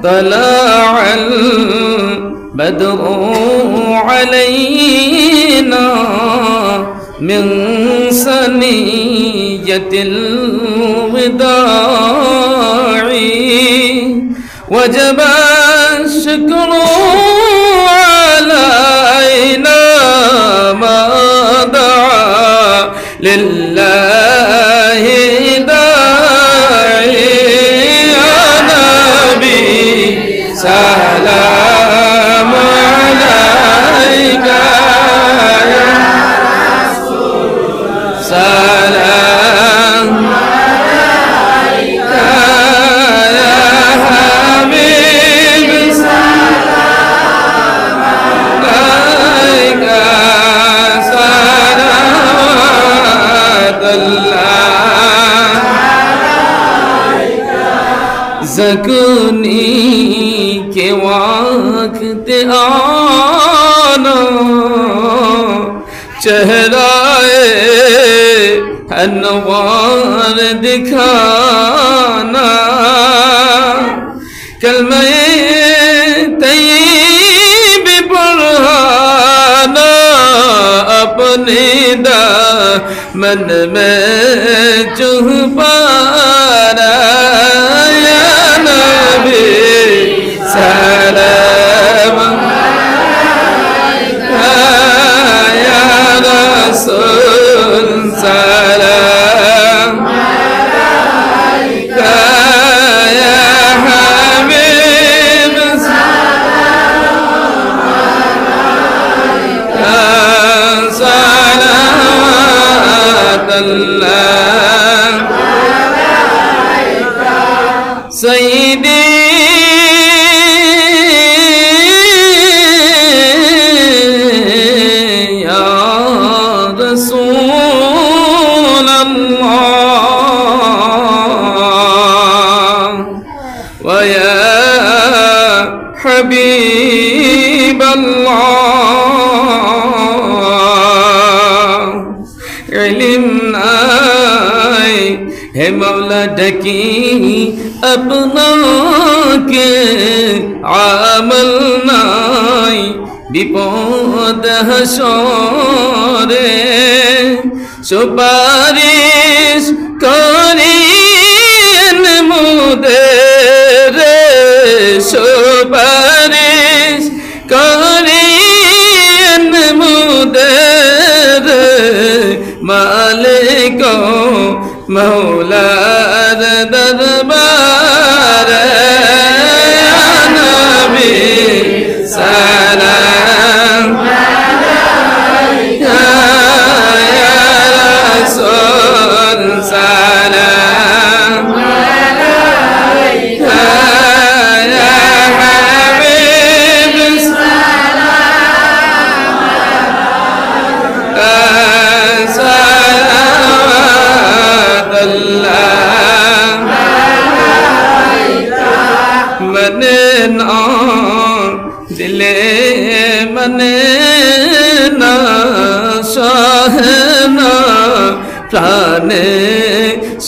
طلع البدر علينا من ثنية الوداع وجب الشكر علينا ما دعا لله داعي يا نبي سلام عليك يا رسول سلام عليك يا حبيب سلام عليك صلوات الله زكوني के वक्त आना चेहराए अनवार दिखाना कलमे तय्यब पढ़ाना अपने दामन में छुपाना या नबी سلام عليك يا رسول سلام عليك يا حبيب سلام عليك صلوات الله عليك سيدي حبيب الله علمنا है मौला ढकी अपना के आमल नाई विपद हशरे सुपारिश करियन मुदे सुपारिश करियन मुदर मालिक मौलार दरबार या नबी सलाम अलैका या रसूल सलाम अलैका या हबीब सलाम अलैका सलावत अल्लाह अलैका मने ना दिले मने ना सहना प्राणे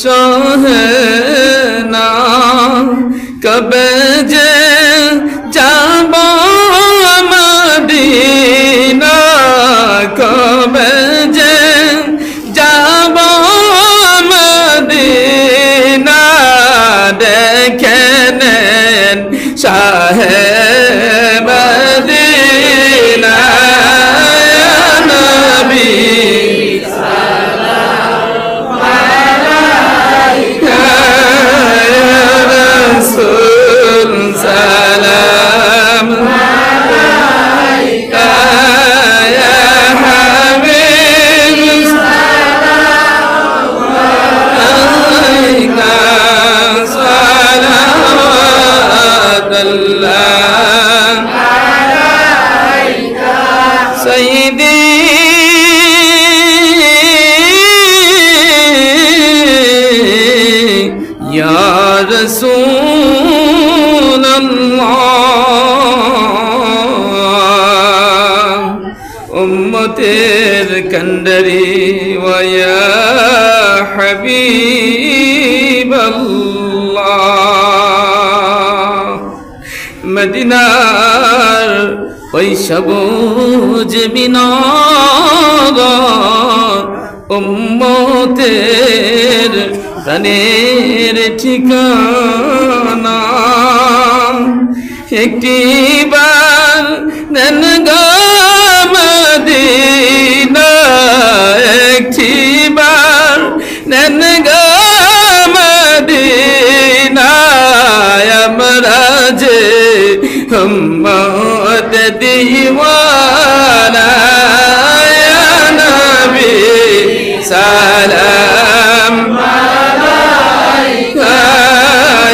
सहना कब जे जाबो मदीना कब जे जाबो मदीना देखने शाह मदीना या नबी सलाम अलैका या रसूल सलाम अलैका या हबीब सलाम अलैका सलावत अल्लाह अलैका सय्यदी या रसूल अल्लाह उम्मतेर कंदरी व या हबीब अल्लाह মদিনার ওই সবুজ বিনগর উম্মতের প্রাণের ঠিকানা একটিবার নেন গো মদিনা একটিবার নেন গো মদিনা আমরা যে উম্মত দিওয়ানা ইয়া নবী সালাম আলাইকা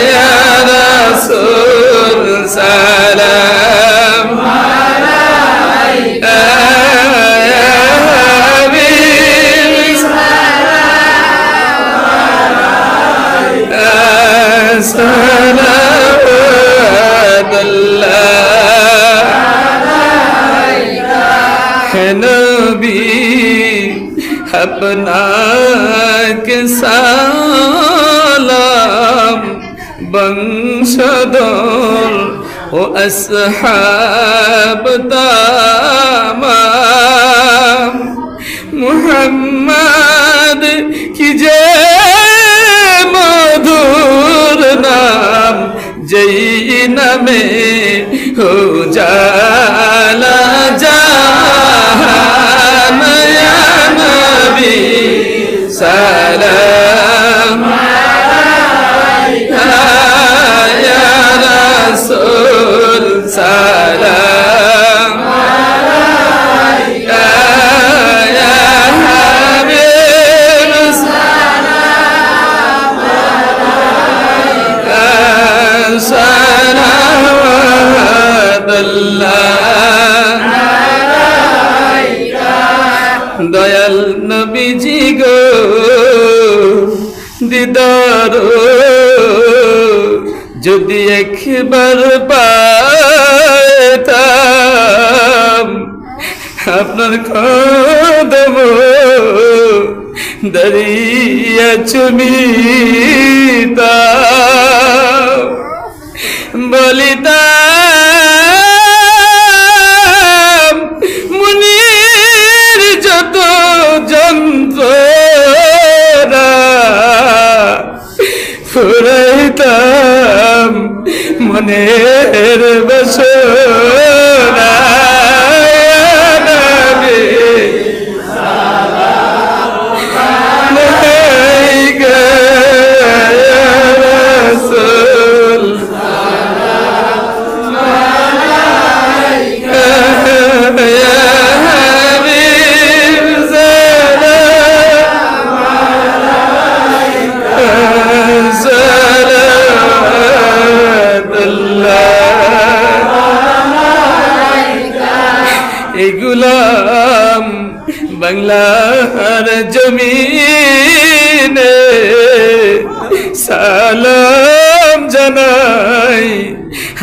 ইয়া রাসূল সালাম আলাইকা ইয়া হাবিব সালাম সালাওয়াতুল্লাহ আলাইকা নবী আপনাকে সালাম বংশধর ও আসহাব তামাম মুহাম্মদ কি যে মধুর নাম যেই নামে হো জালা জাহান ইয়া নবী সালাম আলাইকা ইয়া রাসূল সালাম আলাইকা ইয়া হাবিব সালাম আলাইকা সালাওয়াতুল্লাহ আলাইকা দয়াল নবীজি গো দিদার যদি একবার পাইতাম আপনার কদম দরিয়া চুমিতাম বলিতাম মুনির যত যন্ত্রণা ফুরাইতাম মনের বাসনা ইয়া নবী সালাম আলাইকা ইয়া রাসূল সালাম আলাইকা ইয়া হাবিব সালাম আলাইকা এই গুলাম বাংলার জমিনে সালাম জানাই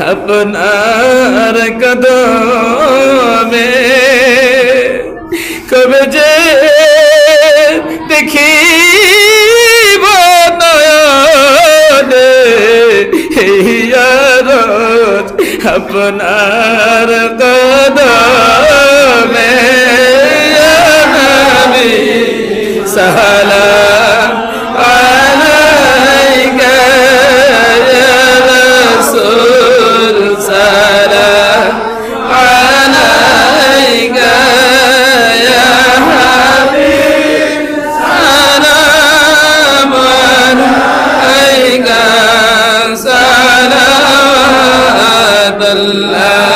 আপনার কদমে কবে যে দেখিব নয়নে হিয়ারত আপনার কদমে ইয়া নবী সালাম আলাইকা ইয়া রাসূল সালাম আলাইকা ইয়া হাবিব সালাম আলাইকা সালাওয়াতুল্লাহ